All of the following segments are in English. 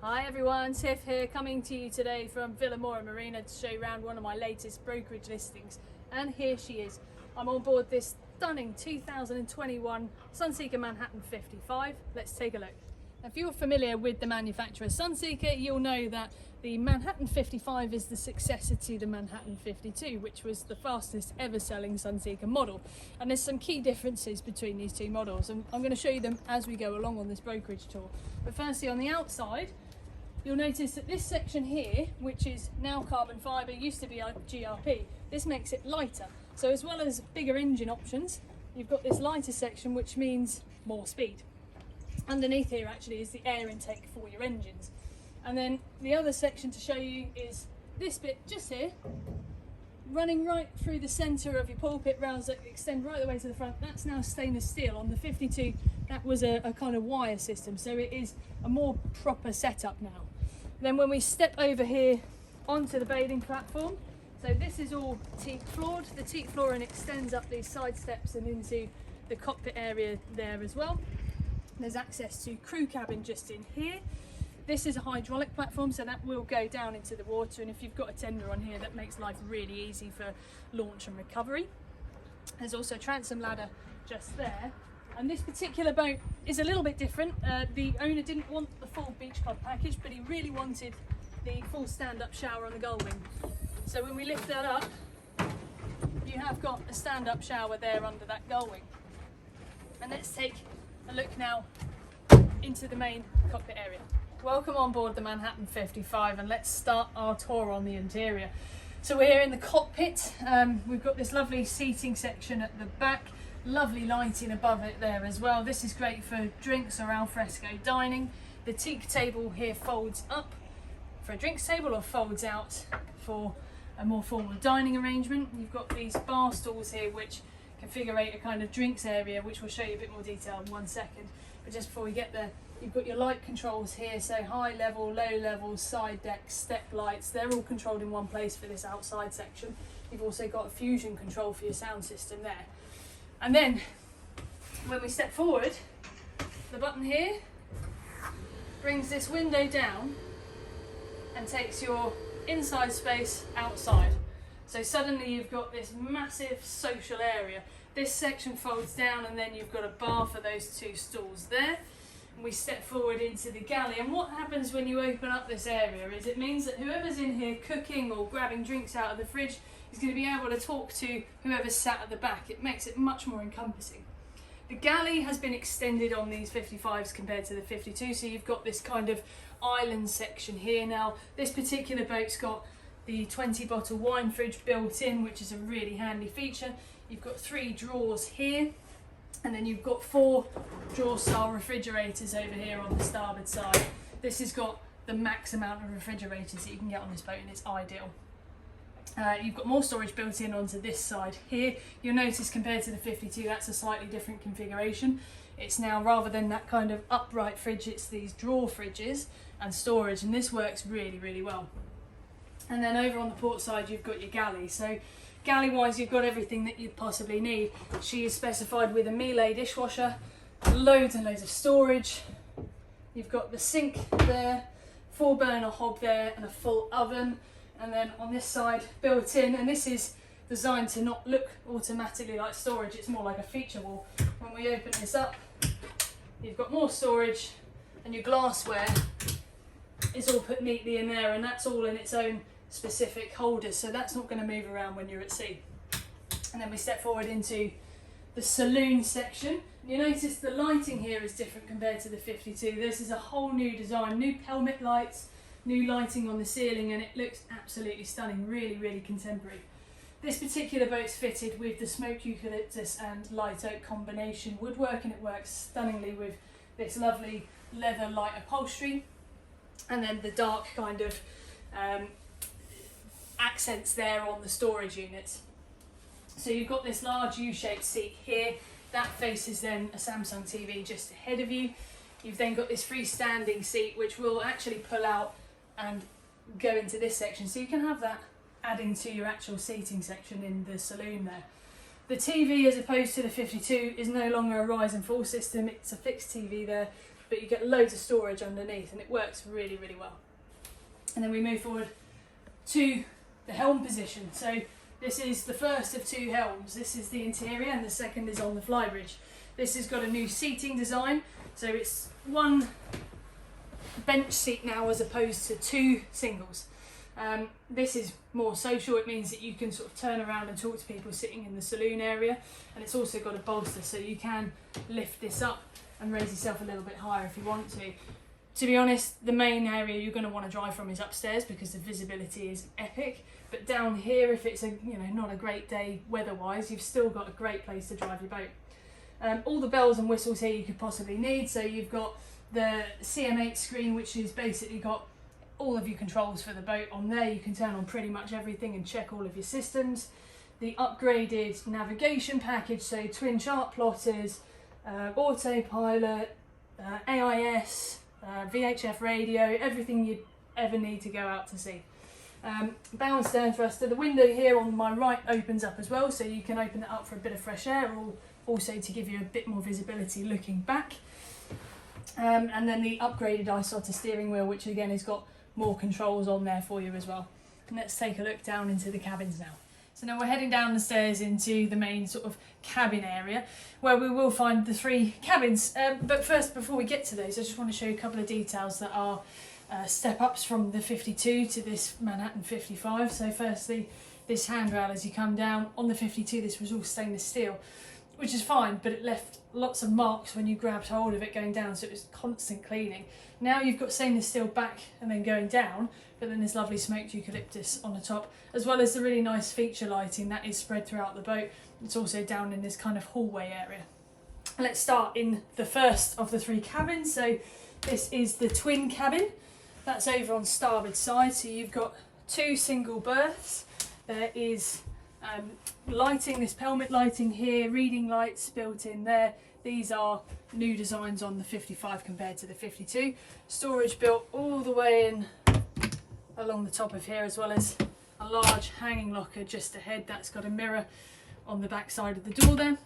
Hi everyone, Tiff here, coming to you today from Villamora Marina to show you around one of my latest brokerage listings. And here she is. I'm on board this stunning 2021 Sunseeker Manhattan 55. Let's take a look. Now, if you're familiar with the manufacturer Sunseeker, you'll know that the Manhattan 55 is the successor to the Manhattan 52, which was the fastest ever selling Sunseeker model. And there's some key differences between these two models, and I'm going to show you them as we go along on this brokerage tour. But firstly, on the outside, you'll notice that this section here, which is now carbon fibre, used to be a GRP, this makes it lighter. So as well as bigger engine options, you've got this lighter section, which means more speed. Underneath here actually is the air intake for your engines. And then the other section to show you is this bit just here, running right through the centre of your pulpit rails that extend right the way to the front. That's now stainless steel. On the 52, that was a kind of wire system, so it is a more proper setup now. Then when we step over here onto the bathing platform, so this is all teak floored. The teak flooring extends up these side steps and into the cockpit area there as well. There's access to crew cabin just in here. This is a hydraulic platform, so that will go down into the water, and if you've got a tender on here, that makes life really easy for launch and recovery. There's also a transom ladder just there. And this particular boat is a little bit different. The owner didn't want the full beach club package, but he really wanted the full stand-up shower on the gull wing. So when we lift that up, you have got a stand-up shower there under that gull wing. And let's take a look now into the main cockpit area. Welcome on board the Manhattan 55, and let's start our tour on the interior. So we're here in the cockpit. We've got this lovely seating section at the back. Lovely lighting above it there as well. This is great for drinks or alfresco dining. The teak table here folds up for a drinks table or folds out for a more formal dining arrangement. You've got these bar stools here which configure a kind of drinks area, which we'll show you a bit more detail in 1 second. But just before we get there, you've got your light controls here, so high level, low level, side decks, step lights, they're all controlled in one place for this outside section. You've also got a fusion control for your sound system there. And then, when we step forward, the button here brings this window down and takes your inside space outside. So suddenly you've got this massive social area. This section folds down, and then you've got a bar for those two stools there. And we step forward into the galley, and what happens when you open up this area is it means that whoever's in here cooking or grabbing drinks out of the fridge is going to be able to talk to whoever's sat at the back. It makes it much more encompassing. The galley has been extended on these 55s compared to the 52, so you've got this kind of island section here. Now, this particular boat's got the 20 bottle wine fridge built in, which is a really handy feature. You've got 3 drawers here, and then you've got 4 drawer style refrigerators over here on the starboard side. This has got the max amount of refrigerators that you can get on this boat, and it's ideal. You've got more storage built in onto this side here. You'll notice compared to the 52, that's a slightly different configuration. It's now, rather than that kind of upright fridge, it's these drawer fridges and storage, and this works really, really well. And then over on the port side, you've got your galley. So galley wise, you've got everything that you'd possibly need. She is specified with a Miele dishwasher, loads and loads of storage. You've got the sink there, 4 burner hob there, and a full oven. And then on this side, built in, and this is designed to not look automatically like storage, it's more like a feature wall. When we open this up, you've got more storage, and your glassware is all put neatly in there, and that's all in its own specific holders, so that's not going to move around when you're at sea. And then we step forward into the saloon section. You notice the lighting here is different compared to the 52. This is a whole new design, new pelmet lights, new lighting on the ceiling, and it looks absolutely stunning, really, really contemporary. This particular boat's fitted with the smoked eucalyptus and light oak combination woodwork, and it works stunningly with this lovely leather light upholstery, and then the dark kind of accents there on the storage units. So you've got this large U-shaped seat here, that faces then a Samsung TV just ahead of you. You've then got this freestanding seat which will actually pull out and go into this section, so you can have that adding to your actual seating section in the saloon there. The TV, as opposed to the 52, is no longer a rise and fall system, it's a fixed TV there. but you get loads of storage underneath, and it works really, really well. And then we move forward to the helm position. So this is the first of two helms. This is the interior and the second is on the flybridge. This has got a new seating design, so it's one bench seat now as opposed to two singles. This is more social. It means that you can sort of turn around and talk to people sitting in the saloon area, and it's also got a bolster, so you can lift this up and raise yourself a little bit higher if you want to. To be honest, the main area you're going to want to drive from is upstairs because the visibility is epic. But down here, if it's not a great day weather-wise, you've still got a great place to drive your boat. All the bells and whistles here you could possibly need. So you've got the CM8 screen, which has basically got all of your controls for the boat on there. You can turn on pretty much everything and check all of your systems. The upgraded navigation package, so twin chart plotters, autopilot, AIS, VHF radio, everything you'd ever need to go out to sea. Bow and stern thruster. The window here on my right opens up as well, so you can open it up for a bit of fresh air, or also to give you a bit more visibility looking back. And then the upgraded iSotter steering wheel, which again has got more controls on there for you as well. And let's take a look down into the cabins now. So now we're heading down the stairs into the main sort of cabin area where we will find the three cabins. But first, before we get to those, I just want to show you a couple of details that are step ups from the 52 to this Manhattan 55. So firstly, this handrail as you come down. On the 52, this was all stainless steel, which is fine, but it left lots of marks when you grabbed hold of it going down, so it was constant cleaning. Now you've got stainless steel back and then going down, but then this lovely smoked eucalyptus on the top, as well as the really nice feature lighting that is spread throughout the boat. It's also down in this kind of hallway area. Let's start in the first of the three cabins. So this is the twin cabin. That's over on starboard side, so you've got two single berths. There is lighting, this pelmet lighting here, reading lights built in there. These are new designs on the 55 compared to the 52. Storage built all the way in along the top of here, as well as a large hanging locker just ahead. That's got a mirror on the back side of the door there.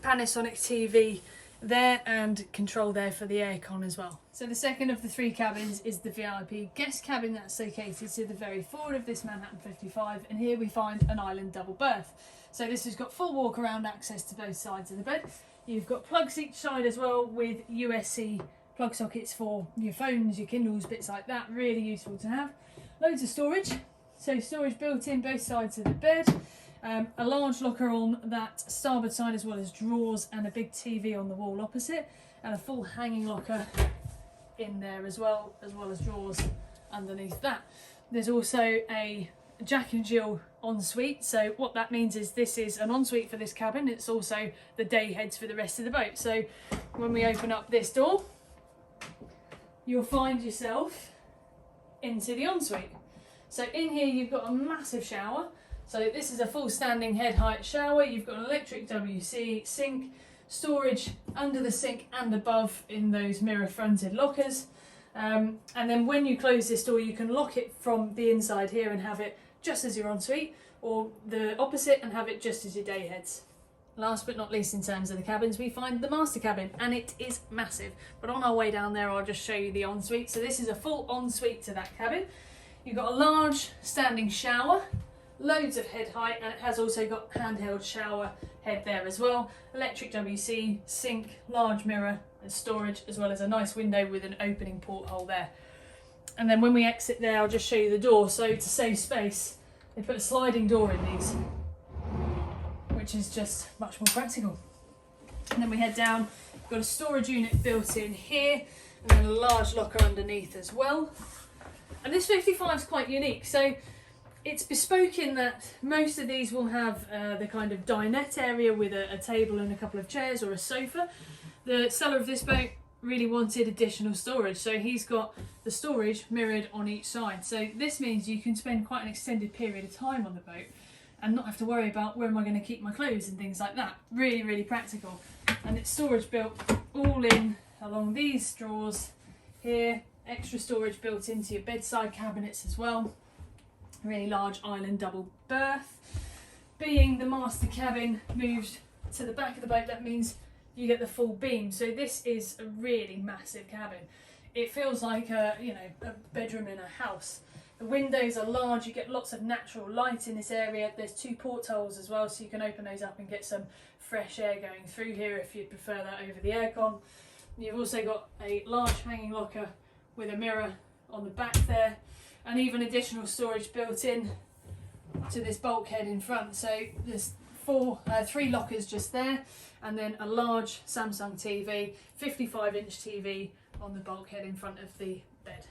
Panasonic TV there, and control there for the aircon as well. So the second of the three cabins is the VIP guest cabin that's located to the very forward of this Manhattan 55, and here we find an island double berth. So this has got full walk around access to both sides of the bed. You've got plugs each side as well, with USB plug sockets for your phones, your Kindles, bits like that. Really useful to have. Loads of storage, so storage built in both sides of the bed. A large locker on that starboard side, as well as drawers and a big TV on the wall opposite, and a full hanging locker in there as well as drawers underneath that. There's also a Jack and Jill ensuite. So what that means is this is an ensuite for this cabin. It's also the day heads for the rest of the boat. So when we open up this door, you'll find yourself into the ensuite. So in here you've got a massive shower. So this is a full standing head height shower. You've got an electric WC sink, storage under the sink and above in those mirror fronted lockers. And then when you close this door, you can lock it from the inside here and have it just as your ensuite, or the opposite and have it just as your day heads. Last but not least, in terms of the cabins, we find the master cabin, and it is massive. But on our way down there, I'll just show you the ensuite. So this is a full ensuite to that cabin. You've got a large standing shower, loads of head height, and it has also got handheld shower head there as well. Electric WC, sink, large mirror and storage, as well as a nice window with an opening porthole there. And then when we exit there, I'll just show you the door. So to save space, they put a sliding door in these, which is just much more practical. And then we head down, we've got a storage unit built in here, and then a large locker underneath as well. And this 55 is quite unique. So it's bespoke in that most of these will have the kind of dinette area with a table and a couple of chairs or a sofa. The seller of this boat really wanted additional storage, so he's got the storage mirrored on each side. So this means you can spend quite an extended period of time on the boat and not have to worry about where am I going to keep my clothes and things like that. Really, really practical. And it's storage built all in along these drawers here. Extra storage built into your bedside cabinets as well. Really large island double berth. Being the master cabin moved to the back of the boat, that means you get the full beam. So this is a really massive cabin. It feels like a bedroom in a house. The windows are large, you get lots of natural light in this area. There's 2 portholes as well, so you can open those up and get some fresh air going through here if you'd prefer that over the aircon. You've also got a large hanging locker with a mirror on the back there, and even additional storage built in to this bulkhead in front. So there's 3 lockers just there, and then a large Samsung TV, 55-inch TV on the bulkhead in front of the bed.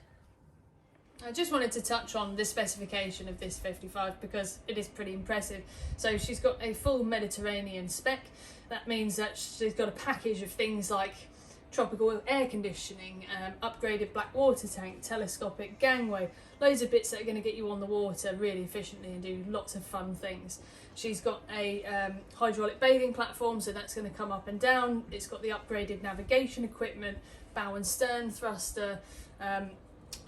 I just wanted to touch on the specification of this 55 because it is pretty impressive. So she's got a full Mediterranean spec. That means that she's got a package of things like tropical air conditioning, upgraded black water tank, telescopic gangway, loads of bits that are going to get you on the water really efficiently and do lots of fun things. She's got a hydraulic bathing platform, so that's going to come up and down. It's got the upgraded navigation equipment, bow and stern thruster,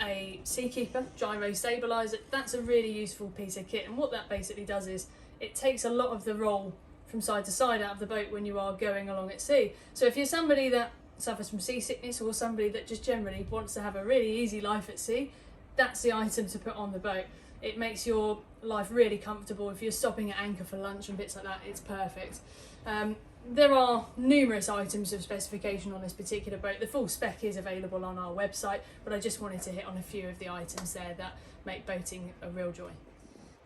a seakeeper, gyro stabiliser. That's a really useful piece of kit, and what that basically does is it takes a lot of the roll from side to side out of the boat when you are going along at sea. So if you're somebody that suffers from seasickness or somebody that just generally wants to have a really easy life at sea, that's the item to put on the boat. It makes your life really comfortable. If you're stopping at anchor for lunch and bits like that, it's perfect. There are numerous items of specification on this particular boat. The full spec is available on our website, but I just wanted to hit on a few of the items there that make boating a real joy.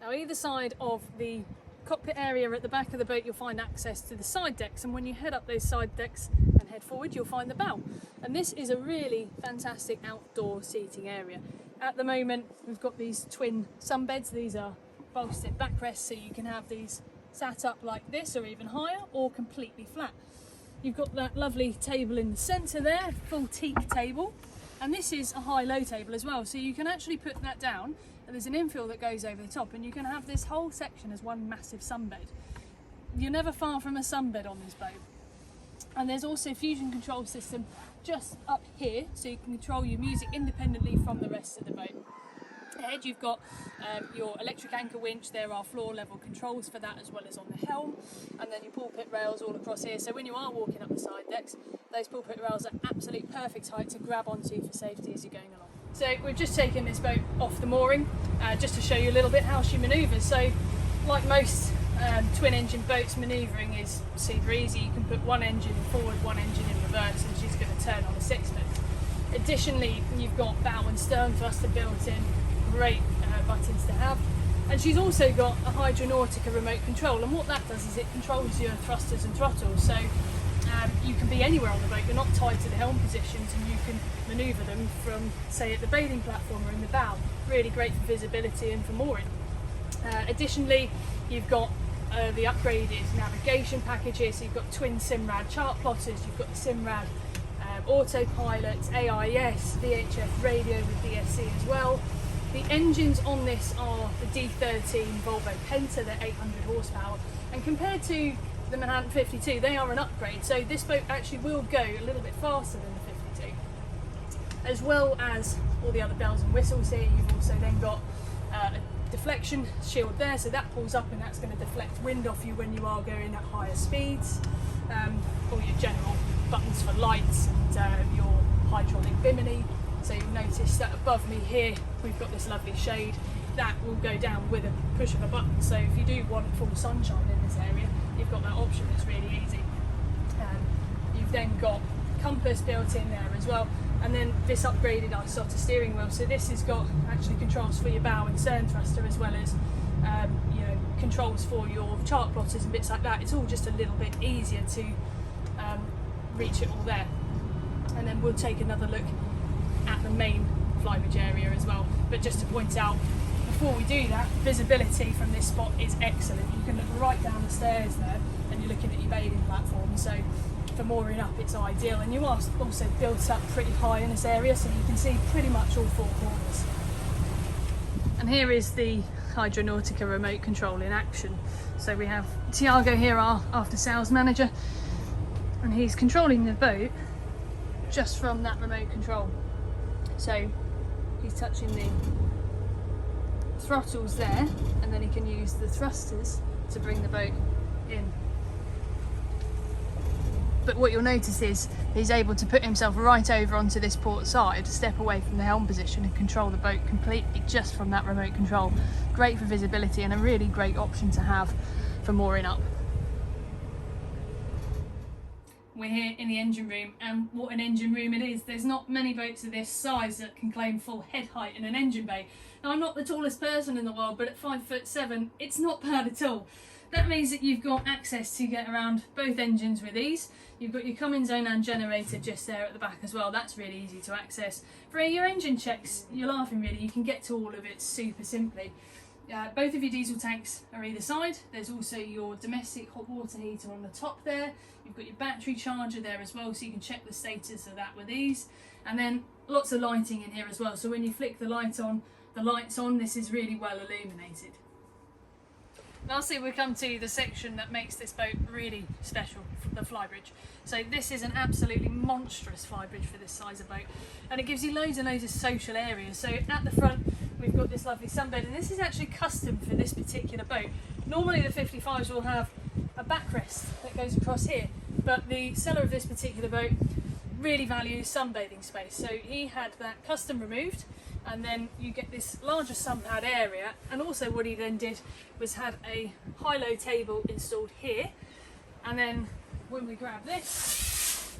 Now, either side of the cockpit area at the back of the boat, you'll find access to the side decks, and when you head up those side decks and head forward, you'll find the bow. And this is a really fantastic outdoor seating area. At the moment, we've got these twin sunbeds. These are bolstered backrests, so you can have these sat up like this or even higher or completely flat. You've got that lovely table in the centre there, full teak table, and this is a high-low table as well, so you can actually put that down and there's an infill that goes over the top, and you can have this whole section as one massive sunbed. You're never far from a sunbed on this boat. And there's also a fusion control system just up here, so you can control your music independently from the rest of the boat. Ahead you've got your electric anchor winch. There are floor level controls for that as well as on the helm, and then your pulpit rails all across here, so when you are walking up the side decks, those pulpit rails are absolute perfect height to grab onto for safety as you're going along. So we've just taken this boat off the mooring just to show you a little bit how she manoeuvres. So like most twin engine boats, manoeuvring is super easy. You can put one engine forward, one engine in reverse, and she's going to turn on a sixpence. Additionally, you've got bow and stern thruster built in, great buttons to have, and she's also got a Hydronautica remote control, and what that does is it controls your thrusters and throttles, so you can be anywhere on the boat. You're not tied to the helm positions, and you can manoeuvre them from, say, at the bathing platform or in the bow. Really great for visibility and for mooring. Additionally, you've got the upgraded navigation package here, so you've got twin Simrad chart plotters, you've got the Simrad autopilot, AIS, VHF radio with DSC as well. The engines on this are the D13 Volvo Penta, they're 800 horsepower, and compared to the Manhattan 52, they are an upgrade, so this boat actually will go a little bit faster than the 52. As well as all the other bells and whistles here, you've also then got a deflection shield there, so that pulls up and that's going to deflect wind off you when you are going at higher speeds. All your general buttons for lights and your hydraulic bimini. So you'll notice that above me here we've got this lovely shade that will go down with a push of a button, so if you do want full sunshine in this area, you've got that option. It's really easy. You've then got compass built in there as well, and then this upgraded ISOTA steering wheel, so this has got actually controls for your bow and stern thruster, as well as controls for your chart plotters and bits like that. It's all just a little bit easier to reach it all there. And then we'll take another look at the main flybridge area as well, but just to point out before we do that, visibility from this spot is excellent. You can look right down the stairs there and you're looking at your bathing platform, so for mooring up it's ideal, and you are also built up pretty high in this area, so you can see pretty much all four corners. And here is the Hydronautica remote control in action. So we have Tiago here, our after sales manager, and he's controlling the boat just from that remote control. So he's touching the throttles there, and then he can use the thrusters to bring the boat in. But what you'll notice is he's able to put himself right over onto this port side, step away from the helm position and control the boat completely just from that remote control. Great for visibility and a really great option to have for mooring up. We're here in the engine room, and what an engine room it is. There's not many boats of this size that can claim full head height in an engine bay. Now, I'm not the tallest person in the world, but at 5'7", it's not bad at all. That means that you've got access to get around both engines with ease. You've got your coming zone and generator just there at the back as well. That's really easy to access. For your engine checks, you're laughing really, you can get to all of it super simply. Both of your diesel tanks are either side. There's also your domestic hot water heater on the top there. You've got your battery charger there as well, so you can check the status of that with ease. And then lots of lighting in here as well, so when you flick the lights on, this is really well illuminated. Lastly, we come to the section that makes this boat really special, the flybridge. So this is an absolutely monstrous flybridge for this size of boat, and it gives you loads and loads of social areas. So at the front we've got this lovely sunbed, and this is actually custom for this particular boat. Normally the 55s will have a backrest that goes across here, but the seller of this particular boat really values sunbathing space, so he had that custom removed, and then you get this larger sun pad area. And also what he then did was had a high-low table installed here, and then when we grab this,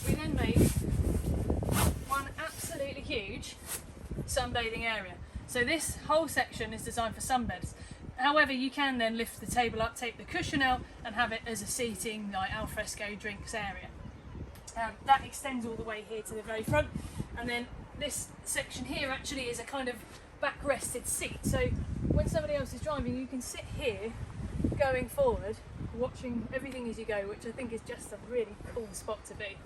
we then made one absolutely huge sunbathing area. So this whole section is designed for sunbeds. However, you can then lift the table up, take the cushion out, and have it as a seating, like alfresco drinks area. That extends all the way here to the very front, and then this section here actually is a kind of back-rested seat. So when somebody else is driving, you can sit here, going forward, watching everything as you go, which I think is just a really cool spot to be.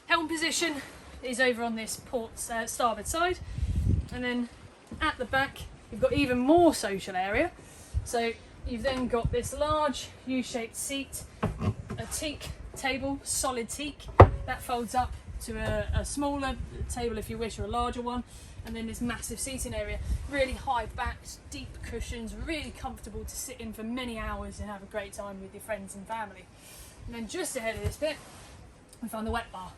Helm position is over on this port starboard side, and then at the back you've got even more social area. So you've then got this large U-shaped seat, a teak table, solid teak, that folds up to a smaller table if you wish, or a larger one, and then this massive seating area, really high backed, deep cushions, really comfortable to sit in for many hours and have a great time with your friends and family. And then just ahead of this bit we find the wet bar.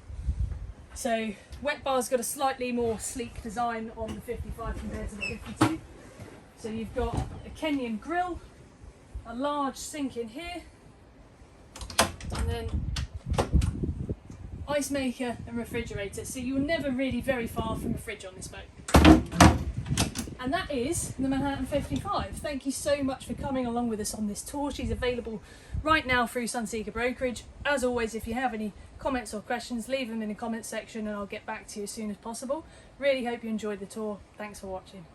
So wet bar's got a slightly more sleek design on the 55 compared to the 52. So you've got a Kenyan grill, a large sink in here, and then ice maker and refrigerator. So you're never really very far from a fridge on this boat. And that is the Manhattan 55. Thank you so much for coming along with us on this tour. She's available right now through Sunseeker Brokerage. As always, if you have any comments or questions, leave them in the comments section and I'll get back to you as soon as possible. Really hope you enjoyed the tour. Thanks for watching.